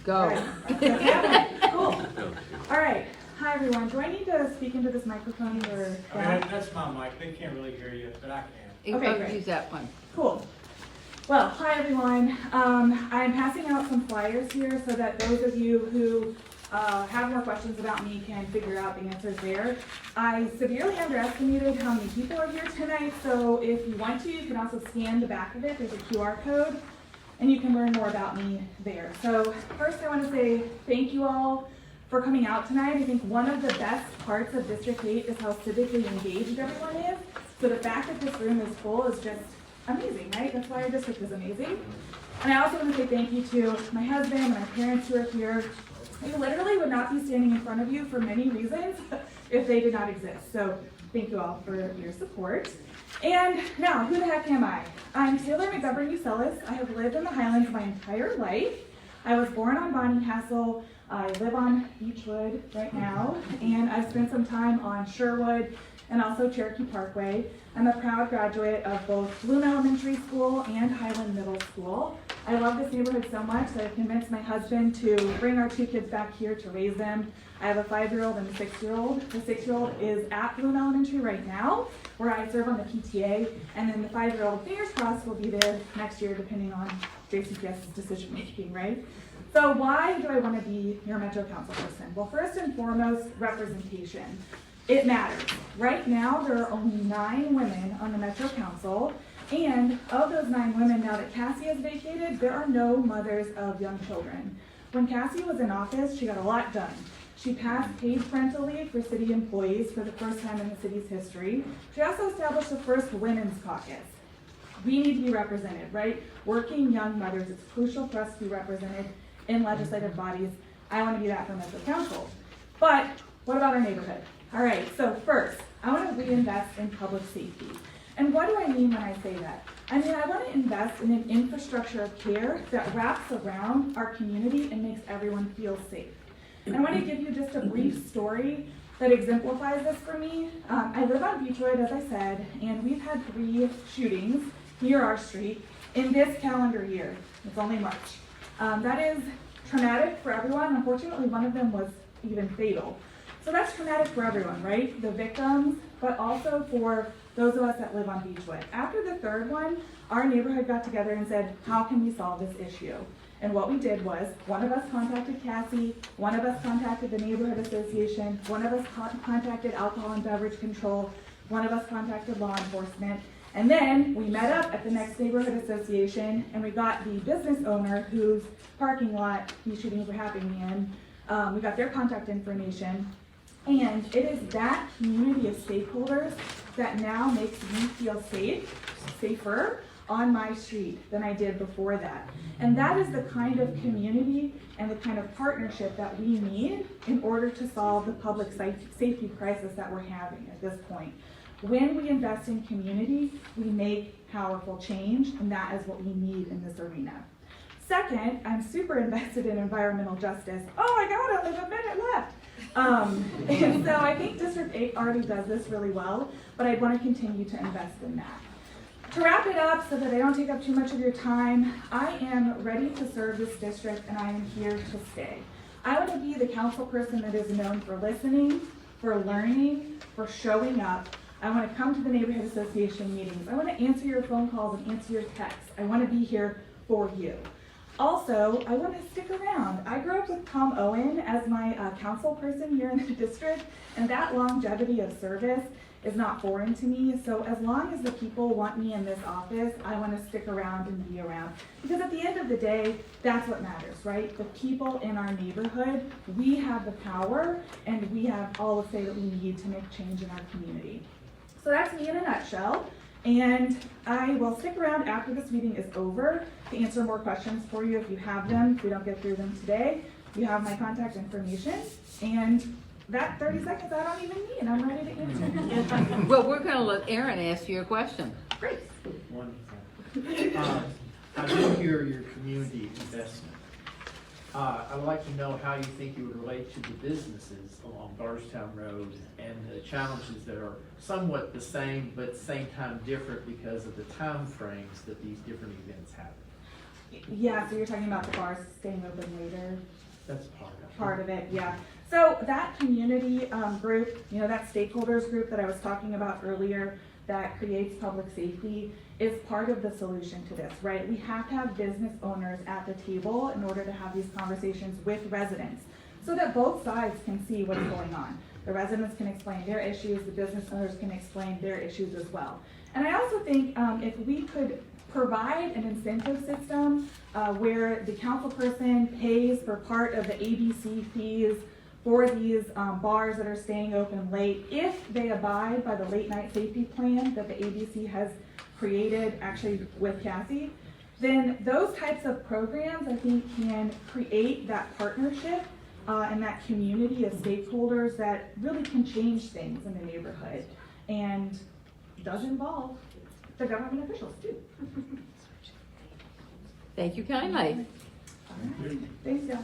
Go. Right. Cool. All right. Hi, everyone. Do I need to speak into this microphone or? That's my mic. They can't really hear you, but I can. Okay, great. Use that one. Cool. Well, hi, everyone. I'm passing out some flyers here so that those of you who have more questions about me can figure out the answers there. I severely underestimated how many people are here tonight, so if you want to, you can also scan the back of it. There's a QR code, and you can learn more about me there. So first, I want to say thank you all for coming out tonight. I think one of the best parts of District 8 is how civically engaged everyone is. So the fact that this room is full is just amazing, right? That's why our district is amazing. And I also want to say thank you to my husband and my parents who are here. I literally would not be standing in front of you for many reasons if they did not exist. So thank you all for your support. And now, who the heck am I? I'm Taylor McGovern Usellis. I have lived in the Highlands my entire life. I was born on Bonnycastle. I live on Beechwood right now, and I've spent some time on Sherwood and also Cherokee Parkway. I'm a proud graduate of both Bloom Elementary School and Highland Middle School. I love this neighborhood so much that I've convinced my husband to bring our two kids back here to raise them. I have a 5-year-old and a 6-year-old. The 6-year-old is at Bloom Elementary right now, where I serve on the PTA, and then the 5-year-old, fingers crossed, will be there next year, depending on JCPS's decision making, right? So why do I want to be your Metro Council person? Well, first and foremost, representation. It matters. Right now, there are only 9 women on the Metro Council, and of those 9 women, now that Cassie has vacated, there are no mothers of young children. When Cassie was in office, she got a lot done. She passed paid parental leave for city employees for the first time in the city's history. She also established the first women's caucus. We need to be represented, right? Working young mothers, it's crucial for us to be represented in legislative bodies. I want to be that for Metro Council. But what about our neighborhood? All right, so first, I want to reinvest in public safety. And what do I mean when I say that? I mean, I want to invest in an infrastructure of care that wraps around our community and makes everyone feel safe. And I want to give you just a brief story that exemplifies this for me. I live on Beechwood, as I said, and we've had 3 shootings near our street in this calendar year. It's only March. That is traumatic for everyone. Unfortunately, one of them was even fatal. So that's traumatic for everyone, right? The victims, but also for those of us that live on Beechwood. After the 3rd one, our neighborhood got together and said, how can we solve this issue? And what we did was, one of us contacted Cassie, one of us contacted the neighborhood association, one of us contacted alcohol and beverage control, one of us contacted law enforcement, and then we met up at the next neighborhood association and we got the business owner whose parking lot these shootings were happening in. We got their contact information. And it is that community of stakeholders that now makes me feel safer on my street than I did before that. And that is the kind of community and the kind of partnership that we need in order to solve the public safety crisis that we're having at this point. When we invest in community, we make powerful change, and that is what we need in this arena. Second, I'm super invested in environmental justice. Oh my God, I only have a minute left. And so I think District 8 already does this really well, but I want to continue to invest in that. To wrap it up so that I don't take up too much of your time, I am ready to serve this district and I am here to stay. I want to be the council person that is known for listening, for learning, for showing up. I want to come to the neighborhood association meetings. I want to answer your phone calls and answer your texts. I want to be here for you. Also, I want to stick around. I grew up with Tom Owen as my council person here in the district, and that longevity of service is not foreign to me. So as long as the people want me in this office, I want to stick around and be around. Because at the end of the day, that's what matters, right? The people in our neighborhood, we have the power, and we have all the say that we need to make change in our community. So that's me in a nutshell. And I will stick around after this meeting is over to answer more questions for you if you have them. If we don't get through them today, you have my contact information. And that 30 seconds I don't even need. I'm ready to answer. Well, we're going to let Aaron ask you a question. Great. Wonderful. I did hear your community investment. I would like to know how you think you would relate to the businesses along Bardstown Road and the challenges that are somewhat the same, but at the same time different because of the time frames that these different events happen. Yeah, so you're talking about the bars staying open later, That's part part of it, yeah. So that community group, you know, that stakeholders group that I was talking about earlier that creates public safety is part of the solution to this, right? We have to have business owners at the table in order to have these conversations with residents so that both sides can see what's going on. The residents can explain their issues, the business owners can explain their issues as well. And I also think if we could provide an incentive system where the council person pays for part of the ABC fees for these bars that are staying open late, if they abide by the late night safety plan that the ABC has created actually with Cassie, then those types of programs I think can create that partnership and that community of stakeholders that really can change things in the neighborhood and does involve the government officials too. Thank you kindly. All right. Thanks, y'all.